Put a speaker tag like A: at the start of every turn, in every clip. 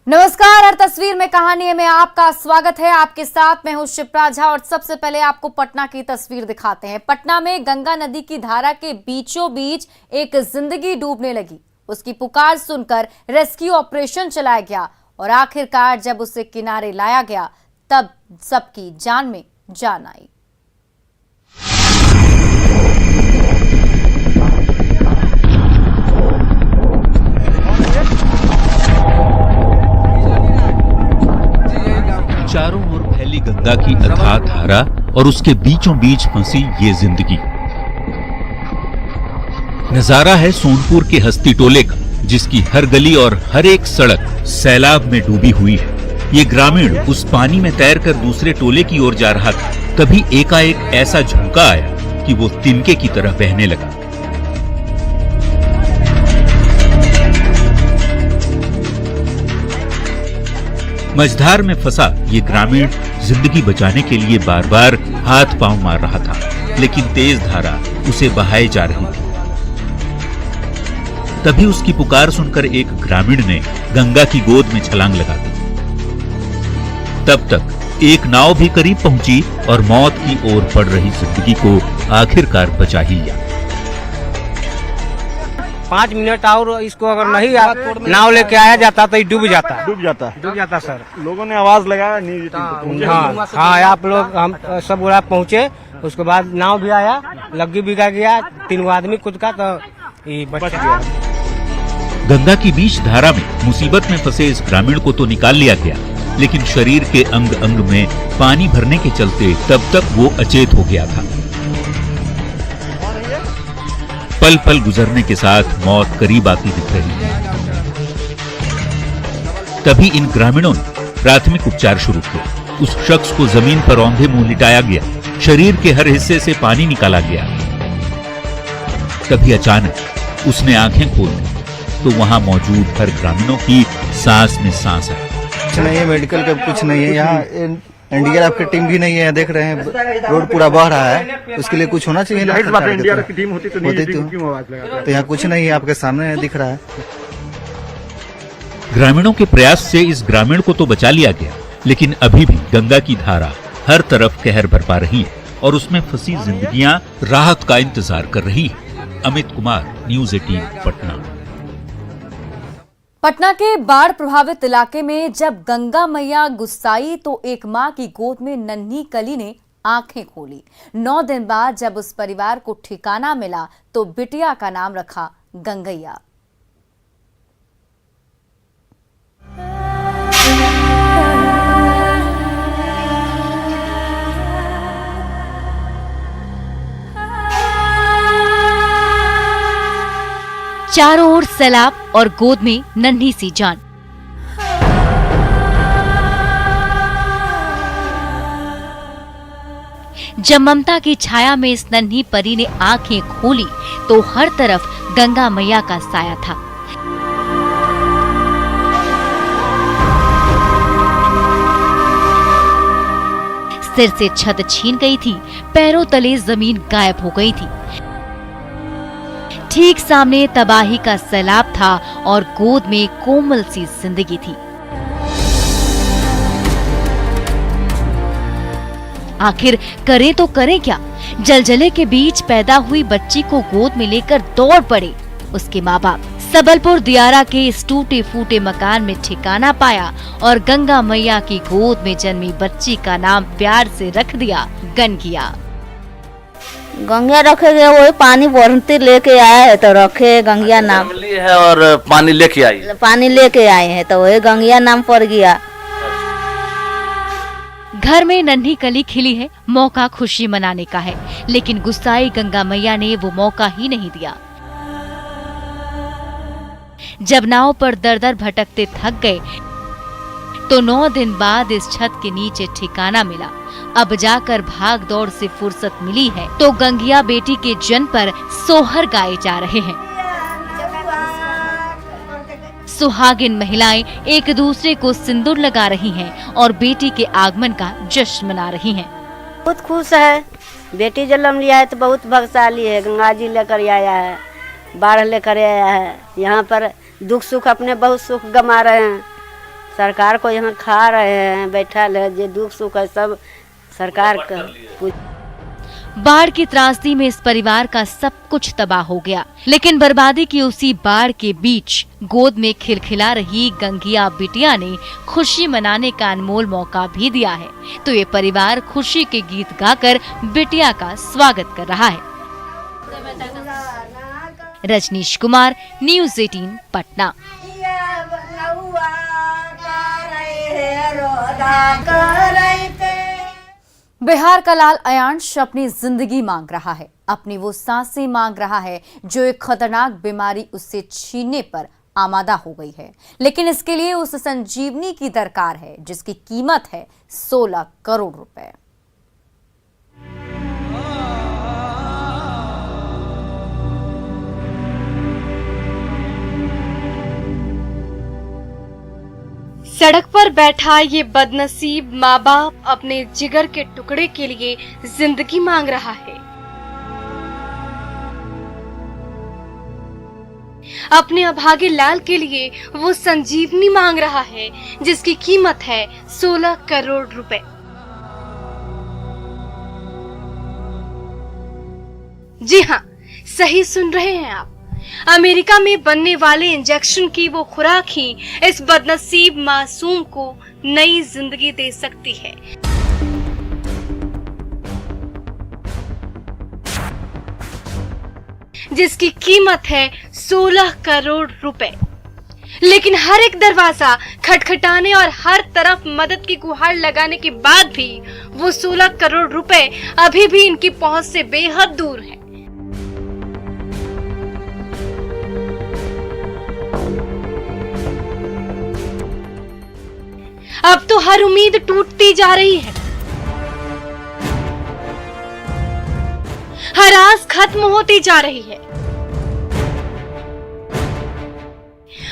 A: नमस्कार, हर तस्वीर में कहानी में आपका स्वागत है। आपके साथ मैं हूं शिप्रा झा और सबसे पहले आपको पटना की तस्वीर दिखाते हैं। पटना में गंगा नदी की धारा के बीचों बीच एक जिंदगी डूबने लगी। उसकी पुकार सुनकर रेस्क्यू ऑपरेशन चलाया गया और आखिरकार जब उसे किनारे लाया गया तब सबकी जान में जान आई।
B: चारों ओर फैली गंगा की अथाह धारा और उसके बीचों बीच फंसी ये जिंदगी। नजारा है सोनपुर के हस्ती टोले का, जिसकी हर गली और हर एक सड़क सैलाब में डूबी हुई है। ये ग्रामीण उस पानी में तैरकर दूसरे टोले की ओर जा रहा था, तभी एकाएक ऐसा झोंका आया कि वो तिनके की तरह बहने लगा। मझधार में फंसा ये ग्रामीण जिंदगी बचाने के लिए बार बार हाथ पांव मार रहा था, लेकिन तेज धारा उसे बहाए जा रही थी। तभी उसकी पुकार सुनकर एक ग्रामीण ने गंगा की गोद में छलांग लगा दी। तब तक एक नाव भी करीब पहुंची और मौत की ओर बढ़ रही जिंदगी को आखिरकार बचा ही लिया।
C: 5 मिनट और इसको अगर नहीं नाव लेके आया जाता तो ये डूब जाता सर।
D: लोगों ने आवाज लगाया नहीं।
C: हाँ, आप लोग हम सब उड़ा पहुँचे। उसके बाद नाव भी आया, लग्गी बिगा गया, 3 आदमी कूद का तो ये बच गया।
B: गंगा की बीच धारा में मुसीबत में फंसे इस ग्रामीण को तो निकाल लिया गया, लेकिन शरीर के अंग अंग में पानी भरने के चलते तब तक वो अचेत हो गया था। पल पल गुजरने के साथ मौत करीब आती दिख रही है। तभी इन ग्रामीणों ने प्राथमिक उपचार शुरू किया। उस शख्स को जमीन पर औंधे मुंह लिटाया गया, शरीर के हर हिस्से से पानी निकाला गया। तभी अचानक उसने आंखें खोल दी तो वहां मौजूद हर ग्रामीणों की सांस में सांस आई।
D: कुछ नहीं है, मेडिकल का कुछ नहीं है, यहाँ एनडीआरएफ की टीम भी नहीं है। देख रहे हैं रोड पूरा बह रहा है, उसके लिए कुछ होना चाहिए।
E: एनडीआरएफ की टीम होती
D: तो यहाँ कुछ नहीं है, आपके सामने दिख रहा है।
B: ग्रामीणों के प्रयास से इस ग्रामीण को तो बचा लिया गया, लेकिन अभी भी गंगा की धारा हर तरफ कहर बरपा रही है और उसमें फंसी जिंदगियां राहत का इंतजार कर रही है। अमित कुमार, न्यूज़ 18 पटना।
A: पटना के बाढ़ प्रभावित इलाके में जब गंगा मैया गुस्साई तो एक मां की गोद में नन्ही कली ने आंखें खोली। 9 दिन बाद जब उस परिवार को ठिकाना मिला तो बिटिया का नाम रखा गंगैया।
F: चारों ओर सैलाब और गोद में नन्ही सी जान। जब ममता की छाया में इस नन्ही परी ने आंखें खोली तो हर तरफ गंगा मैया का साया था। सिर से छत छीन गई थी, पैरों तले जमीन गायब हो गई थी। ठीक सामने तबाही का सैलाब था और गोद में कोमल सी जिंदगी थी। आखिर करें तो करें क्या? जलजले के बीच पैदा हुई बच्ची को गोद में लेकर दौड़ पड़े उसके माँ बाप। सबलपुर दियारा के इस टूटे फूटे मकान में ठिकाना पाया और गंगा मैया की गोद में जन्मी बच्ची का नाम प्यार से रख दिया गंगिया।
G: गंगिया रखे गए, वही पानी बढ़ते लेके आया है तो रखे गंगिया नाम
H: है और पानी लेके
G: आए हैं तो वही गंगिया नाम पड़ गया।
F: घर में नन्ही कली खिली है, मौका खुशी मनाने का है, लेकिन गुस्साई गंगा मैया ने वो मौका ही नहीं दिया। जब नाव पर दर दर भटकते थक गए तो 9 दिन बाद इस छत के नीचे ठिकाना मिला। अब जाकर भाग दौड़ से फुर्सत मिली है तो गंगिया बेटी के जन्म पर सोहर गाए जा रहे हैं। सुहागिन महिलाएं एक दूसरे को सिंदूर लगा रही हैं और बेटी के आगमन का जश्न मना रही हैं।
G: बहुत खुश है, बेटी जन्म लिया है तो बहुत भाग्यशाली है। गंगा जी लेकर आया है, बाढ़ लेकर आया है, यहाँ पर दुख सुख अपने बहुत सुख गमा रहे हैं। सरकार को यहाँ खा रहे हैं, बैठा है, जो दुख सुख है सब सरकार का।
F: बाढ़ की त्रासदी में इस परिवार का सब कुछ तबाह हो गया, लेकिन बर्बादी की उसी बाढ़ के बीच गोद में खिलखिला रही गंगिया बिटिया ने खुशी मनाने का अनमोल मौका भी दिया है। तो ये परिवार खुशी के गीत गाकर बिटिया का स्वागत कर रहा है। रजनीश कुमार, न्यूज़ 18 पटना।
A: बिहार का लाल अयांश अपनी जिंदगी मांग रहा है, अपनी वो सांसें मांग रहा है जो एक खतरनाक बीमारी उससे छीनने पर आमादा हो गई है। लेकिन इसके लिए उस संजीवनी की दरकार है जिसकी कीमत है 16 करोड़ रुपए।
E: सड़क पर बैठा ये बदनसीब माँ बाप अपने जिगर के टुकड़े के लिए जिंदगी मांग रहा है। अपने अभागे लाल के लिए वो संजीवनी मांग रहा है जिसकी कीमत है 16 करोड़ रुपए। जी हाँ, सही सुन रहे हैं आप। अमेरिका में बनने वाले इंजेक्शन की वो खुराक ही इस बदनसीब मासूम को नई जिंदगी दे सकती है। जिसकी कीमत है 16 करोड़ रुपए। लेकिन हर एक दरवाजा खटखटाने और हर तरफ मदद की गुहार लगाने के बाद भी वो 16 करोड़ रुपए अभी भी इनकी पहुंच से बेहद दूर है। अब तो हर उम्मीद टूटती जा रही है, हर आस खत्म होती जा रही है।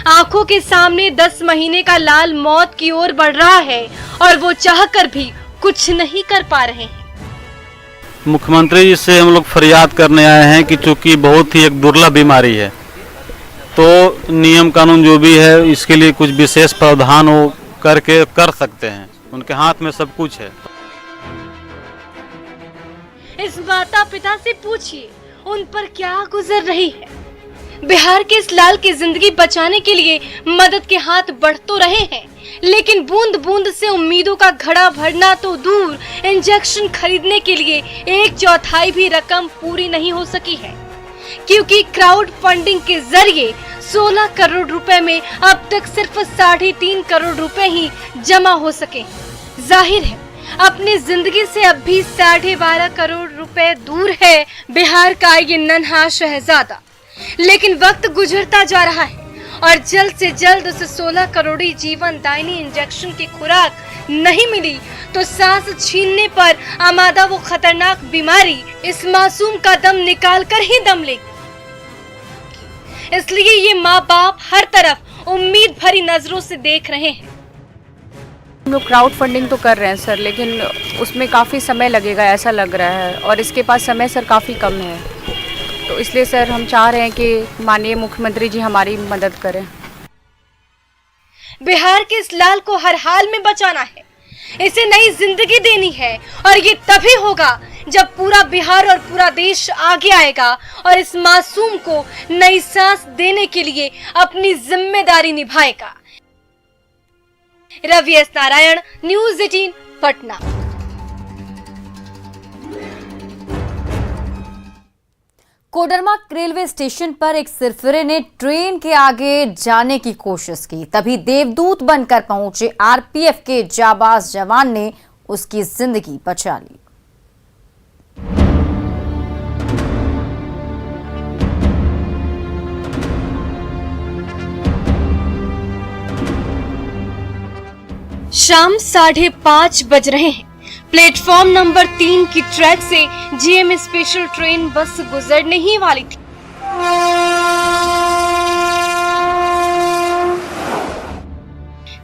E: आंखों के सामने 10 महीने का लाल मौत की ओर बढ़ रहा है और वो चाहकर भी कुछ नहीं कर पा रहे हैं।
I: मुख्यमंत्री जी से हम लोग फरियाद करने आए हैं कि चूंकि बहुत ही एक दुर्लभ बीमारी है, तो नियम कानून जो भी है इसके लिए कुछ विशेष प्रावधान हो करके कर सकते हैं। उनके हाथ में सब कुछ है।
E: इस माता पिता से पूछिए उन पर क्या गुजर रही है। बिहार के इस लाल की जिंदगी बचाने के लिए मदद के हाथ बढ़ तो रहे हैं, लेकिन बूंद बूंद से उम्मीदों का घड़ा भरना तो दूर, इंजेक्शन खरीदने के लिए 1/4 भी रकम पूरी नहीं हो सकी है, क्योंकि क्राउड फंडिंग के जरिए 16 करोड़ रुपए में अब तक सिर्फ 3.5 करोड़ रुपए ही जमा हो सके। जाहिर है अपनी जिंदगी से अब भी 12.5 करोड़ रुपए दूर है बिहार का ये नन्हा शहजादा। लेकिन वक्त गुजरता जा रहा है और जल्द से जल्द उसे 16 करोड़ी जीवन दायिनी इंजेक्शन की खुराक नहीं मिली तो सांस छीनने पर आमादा वो खतरनाक बीमारी इस मासूम का दम निकाल कर ही दम लेगी। इसलिए ये माँ बाप हर तरफ उम्मीद भरी नजरों से देख रहे हैं।
J: हम लोग क्राउड फंडिंग तो कर रहे हैं सर, लेकिन उसमें काफ़ी समय लगेगा ऐसा लग रहा है, और इसके पास समय सर काफ़ी कम है। तो इसलिए सर हम चाह रहे हैं कि माननीय मुख्यमंत्री जी हमारी मदद करें।
E: बिहार के इस लाल को हर हाल में बचाना है, इसे नई जिंदगी देनी है, और ये तभी होगा जब पूरा बिहार और पूरा देश आगे आएगा और इस मासूम को नई सांस देने के लिए अपनी जिम्मेदारी निभाएगा। Ravi S Narayan, news 18 Patna.
A: Koderma railway station पर एक सिरफिरे ने ट्रेन के आगे जाने की कोशिश की, तभी देवदूत बनकर पहुंचे आरपीएफ के जाबाज जवान ने उसकी जिंदगी बचा ली।
E: शाम 5:30 बज रहे हैं। प्लेटफॉर्म नंबर 3 की ट्रैक से जीएम स्पेशल ट्रेन बस गुजरने ही वाली थी।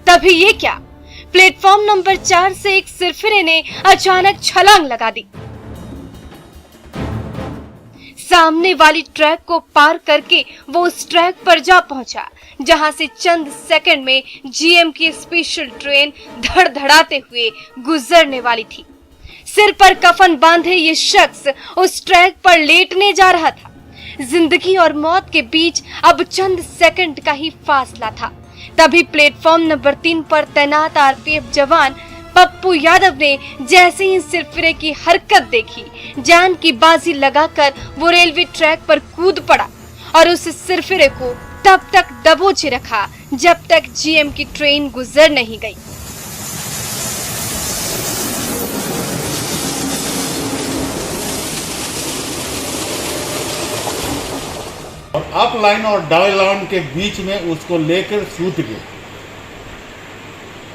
E: तभी ये क्या, प्लेटफॉर्म नंबर 4 से एक सिरफिरे ने अचानक छलांग लगा दी। सामने वाली ट्रैक को पार करके वो उस ट्रैक पर जा पहुंचा जहां से चंद सेकंड में जीएम की स्पेशल ट्रेन धड़धड़ाते हुए गुजरने वाली थी। सिर पर कफन बांधे ये शख्स उस ट्रैक पर लेटने जा रहा था। जिंदगी और मौत के बीच अब चंद सेकंड का ही फासला था। तभी प्लेटफॉर्म नंबर 3 पर तैनात आरपीएफ जवान पप्पू यादव ने जैसे ही सिरफिरे की हरकत देखी, जान की बाजी लगाकर वो रेलवे ट्रैक पर कूद पड़ा और उस सिरफिरे को तब तक दबोचे रखा जब तक जीएम की ट्रेन गुजर नहीं गई।
K: और अप लाइन और डाउन लाइन के बीच में उसको लेकर सूत गए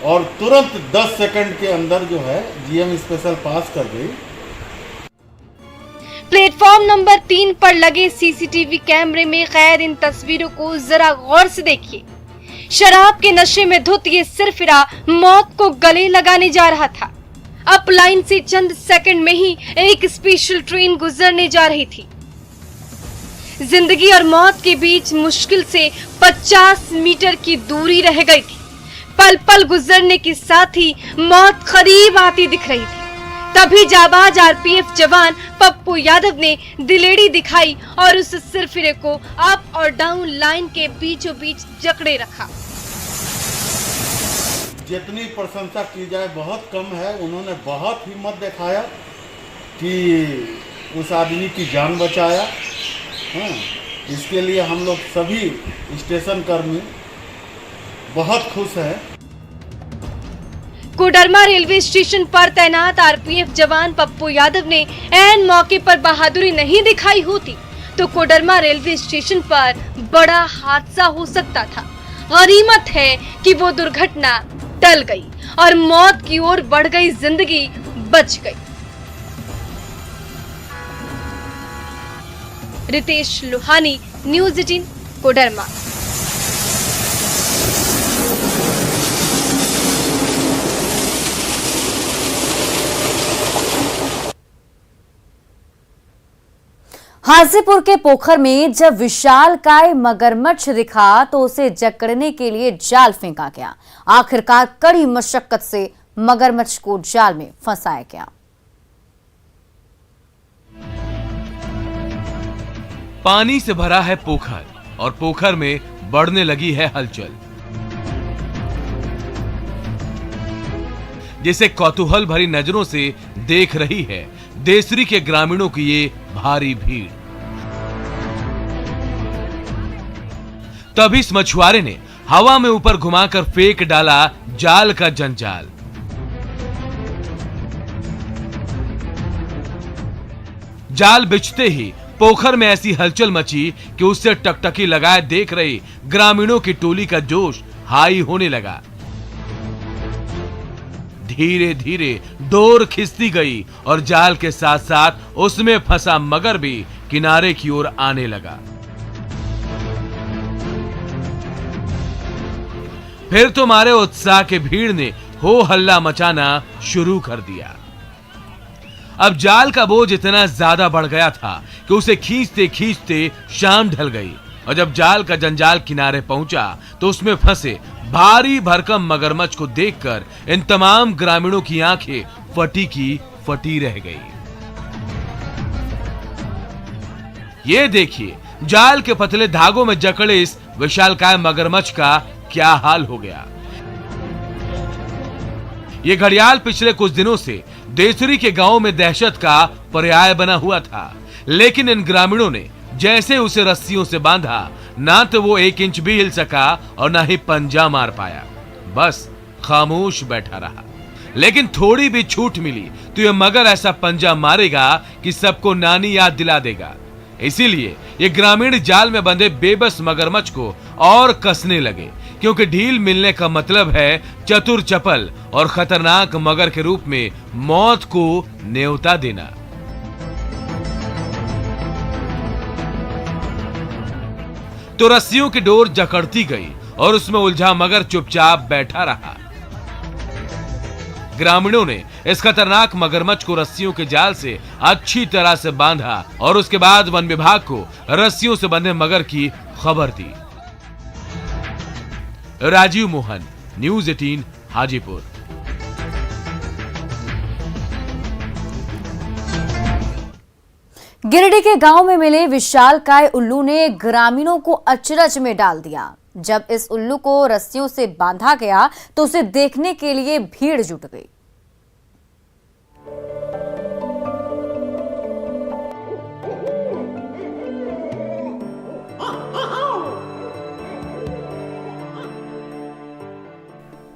K: और तुरंत 10 सेकंड के अंदर जो है जीएम स्पेशल पास कर गई।
E: प्लेटफॉर्म नंबर 3 पर लगे सीसीटीवी कैमरे में कैद इन तस्वीरों को जरा गौर से देखिए। शराब के नशे में धुत ये सिरफिरा मौत को गले लगाने जा रहा था। अप लाइन से चंद सेकंड में ही एक स्पेशल ट्रेन गुजरने जा रही थी। जिंदगी और मौत के बीच मुश्किल से 50 मीटर की दूरी रह गई थी। पल पल गुजरने के साथ ही मौत करीब आती दिख रही थी। तभी जाबाज आरपीएफ जवान पप्पू यादव ने दिलेरी दिखाई और उस सिरफिरे को अप और डाउन लाइन के बीचों बीच जकड़े रखा।
K: जितनी प्रशंसा की जाए बहुत कम है। उन्होंने बहुत हिम्मत दिखाया कि उस आदमी की जान बचाया। हाँ, इसके लिए हम लोग सभी स्टेशन कर्मी बहुत खुश हैं।
E: कोडरमा रेलवे स्टेशन पर तैनात आरपीएफ जवान पप्पू यादव ने ऐन मौके पर बहादुरी नहीं दिखाई होती तो कोडरमा रेलवे स्टेशन पर बड़ा हादसा हो सकता था। गनीमत है कि वो दुर्घटना टल गई और मौत की ओर बढ़ गई जिंदगी बच गई। रितेश लोहानी, न्यूज़ 18, कोडरमा।
A: हाजीपुर के पोखर में जब विशालकाय मगरमच्छ दिखा तो उसे जकड़ने के लिए जाल फेंका गया। आखिरकार कड़ी मशक्कत से मगरमच्छ को जाल में फंसाया गया।
L: पानी से भरा है पोखर और पोखर में बढ़ने लगी है हलचल, जिसे कौतूहल भरी नजरों से देख रही है देसरी के ग्रामीणों की ये भारी भीड़। तभी इस मछुआरे ने हवा में ऊपर घुमाकर फेंक डाला जाल का जंजाल। जाल बिछते ही पोखर में ऐसी हलचल मची कि उससे टकटकी लगाए देख रही ग्रामीणों की टोली का जोश हाई होने लगा। धीरे धीरे डोर खिंचती गई और जाल के साथ साथ उसमें फंसा मगर भी किनारे की ओर आने लगा। फिर तो मारे उत्साह के भीड़ ने हो हल्ला मचाना शुरू कर दिया। अब जाल का बोझ इतना ज्यादा बढ़ गया था कि उसे खींचते खींचते शाम ढल गई और जब जाल का जंजाल किनारे पहुंचा तो उसमें फंसे भारी भरकम मगरमच्छ को देखकर इन तमाम ग्रामीणों की आंखें फटी की फटी रह गई। ये देखिए जाल के पतले धागों में जकड़े इस विशालकाय मगरमच्छ का क्या हाल हो गया। ये घड़ियाल पिछले कुछ दिनों से देसरी के गांव में दहशत का पर्याय बना हुआ था, लेकिन इन ग्रामीणों ने जैसे उसे रस्सियों से बांधा, ना तो वो 1 इंच भी हिल सका और ना ही पंजा मार पाया, बस खामोश बैठा रहा। लेकिन थोड़ी भी छूट मिली तो ये मगर ऐसा पंजा मारेगा कि सबको नानी याद दिला देगा। इसीलिए ये ग्रामीण जाल में बंधे बेबस मगरमच्छ को और कसने लगे, क्योंकि ढील मिलने का मतलब है चतुर चपल और खतरनाक मगर के रूप में मौत को न्योता देना। तो रस्सियों की डोर जकड़ती गई और उसमें उलझा मगर चुपचाप बैठा रहा। ग्रामीणों ने इस खतरनाक मगरमच्छ को रस्सियों के जाल से अच्छी तरह से बांधा और उसके बाद वन विभाग को रस्सियों से बंधे मगर की खबर दी। राजीव मोहन, न्यूज़ 18 हाजीपुर।
A: गिरिडीह के गांव में मिले विशालकाय उल्लू ने ग्रामीणों को अचरज में डाल दिया। जब इस उल्लू को रस्सियों से बांधा गया तो उसे देखने के लिए भीड़ जुट गई।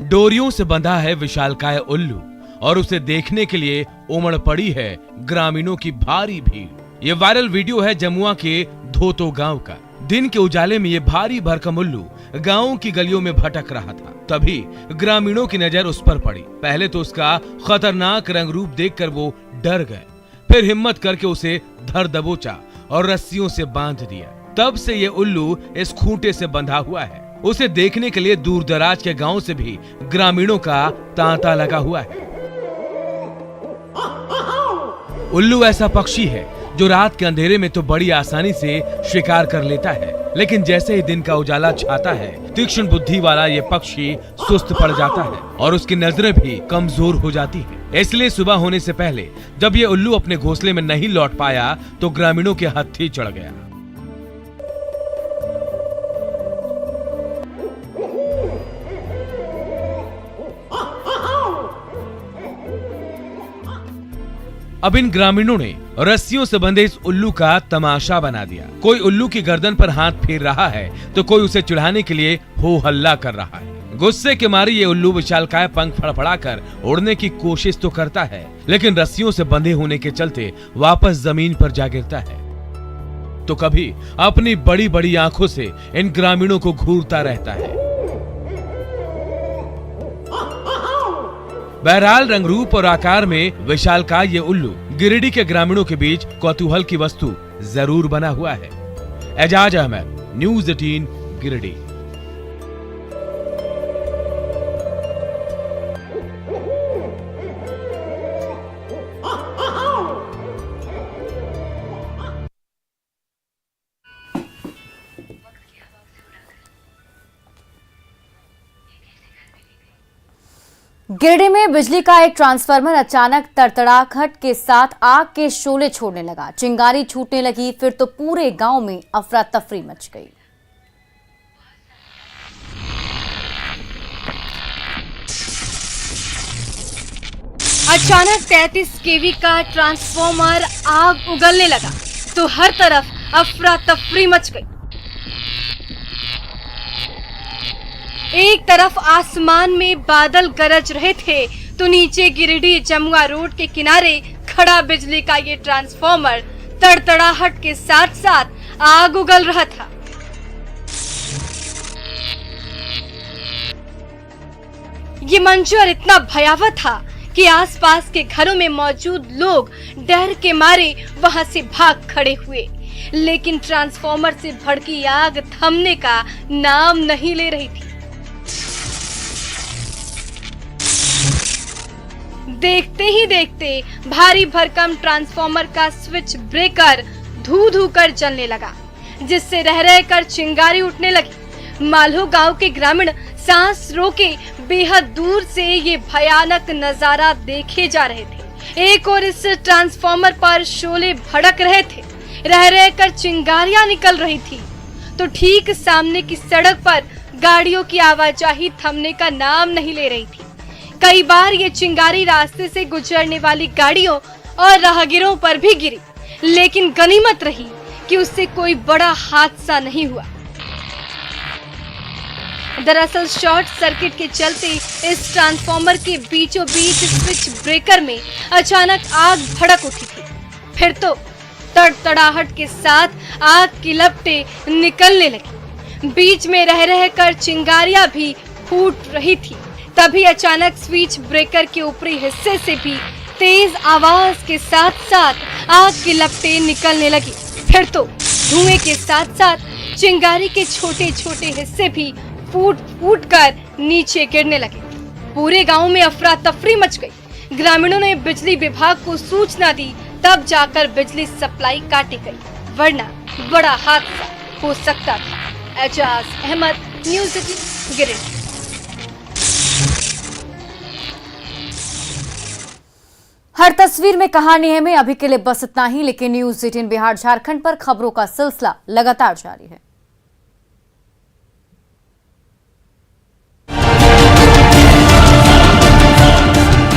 L: डोरियों से बंधा है विशालकाय उल्लू और उसे देखने के लिए उमड़ पड़ी है ग्रामीणों की भारी भीड़। ये वायरल वीडियो है जमुआ के धोतो गांव का। दिन के उजाले में ये भारी भरकम उल्लू गांव की गलियों में भटक रहा था। तभी ग्रामीणों की नजर उस पर पड़ी। पहले तो उसका खतरनाक रंग रूप देखकर वो डर गए, फिर हिम्मत करके उसे धर दबोचा और रस्सियों से बांध दिया। तब से ये उल्लू इस खूंटे से बंधा हुआ है। उसे देखने के लिए दूर दराज के गांव से भी ग्रामीणों का तांता लगा हुआ है। उल्लू ऐसा पक्षी है जो रात के अंधेरे में तो बड़ी आसानी से शिकार कर लेता है, लेकिन जैसे ही दिन का उजाला छाता है तीक्ष्ण बुद्धि वाला ये पक्षी सुस्त पड़ जाता है और उसकी नजरें भी कमजोर हो जाती हैं। इसलिए सुबह होने से पहले जब ये उल्लू अपने घोंसले में नहीं लौट पाया तो ग्रामीणों के हत्थे चढ़ गया। अब इन ग्रामीणों ने रस्सियों से बंधे इस उल्लू का तमाशा बना दिया। कोई उल्लू की गर्दन पर हाथ फेर रहा है तो कोई उसे चिढ़ाने के लिए हो हल्ला कर रहा है। गुस्से के मारे ये उल्लू विशालकाय पंख फड़फड़ाकर उड़ने की कोशिश तो करता है, लेकिन रस्सियों से बंधे होने के चलते वापस जमीन पर जा गिरता है। तो कभी अपनी बड़ी बड़ी आंखों से इन ग्रामीणों को घूरता रहता है। बहरहाल रंग रूप और आकार में विशालकाय ये उल्लू गिरिडीह के ग्रामीणों के बीच कौतूहल की वस्तु जरूर बना हुआ है। एजाज अहमद, न्यूज़ 18 गिरिडीह।
A: गिरिडीह में बिजली का एक ट्रांसफार्मर अचानक तड़तड़ाहट के साथ आग के शोले छोड़ने लगा। चिंगारी छूटने लगी, फिर तो पूरे गांव में अफरा तफरी मच गई।
E: अचानक 33 केवी का ट्रांसफार्मर आग उगलने लगा तो हर तरफ अफरा तफरी मच गई। एक तरफ आसमान में बादल गरज रहे थे तो नीचे गिरिडीह जमुआ रोड के किनारे खड़ा बिजली का ये ट्रांसफार्मर तड़तड़ाहट के साथ साथ आग उगल रहा था। ये मंजर इतना भयावह था कि आसपास के घरों में मौजूद लोग डर के मारे वहां से भाग खड़े हुए, लेकिन ट्रांसफार्मर से भड़की आग थमने का नाम नहीं ले रही थी। देखते ही देखते भारी भरकम ट्रांसफार्मर का स्विच ब्रेकर धू धू कर जलने लगा, जिससे रह रह कर चिंगारी उठने लगी। मालहो गांव के ग्रामीण सांस रोके बेहद दूर से ये भयानक नजारा देखे जा रहे थे। एक और इस ट्रांसफार्मर पर शोले भड़क रहे थे, रह रह कर चिंगारियां निकल रही थी, तो ठीक सामने की सड़क पर गाड़ियों की आवाजाही थमने का नाम नहीं ले रही थी। कई बार ये चिंगारी रास्ते से गुजरने वाली गाड़ियों और राहगीरों पर भी गिरी, लेकिन गनीमत रही कि उससे कोई बड़ा हादसा नहीं हुआ। दरअसल शॉर्ट सर्किट के चलते इस ट्रांसफार्मर के बीचों बीच स्विच ब्रेकर में अचानक आग भड़क उठी थी। फिर तो तड़तड़ाहट के साथ आग की लपटें निकलने लगी। बीच में रह रह कर चिंगारियां भी फूट रही थी। तभी अचानक स्विच ब्रेकर के ऊपरी हिस्से से भी तेज आवाज के साथ साथ आग की लपटें निकलने लगी। फिर तो धुएं के साथ साथ चिंगारी के छोटे छोटे हिस्से भी फूट फूट कर नीचे गिरने लगे। पूरे गांव में अफरा तफरी मच गई। ग्रामीणों ने बिजली विभाग को सूचना दी, तब जाकर बिजली सप्लाई काटी गई, वरना बड़ा हादसा हो सकता था। एजाज अहमद, न्यूज़ 18 गिरिडीह।
A: हर तस्वीर में कहानी है में अभी के लिए बस इतना ही, लेकिन न्यूज़ 18 बिहार झारखंड पर खबरों का सिलसिला लगातार जारी है।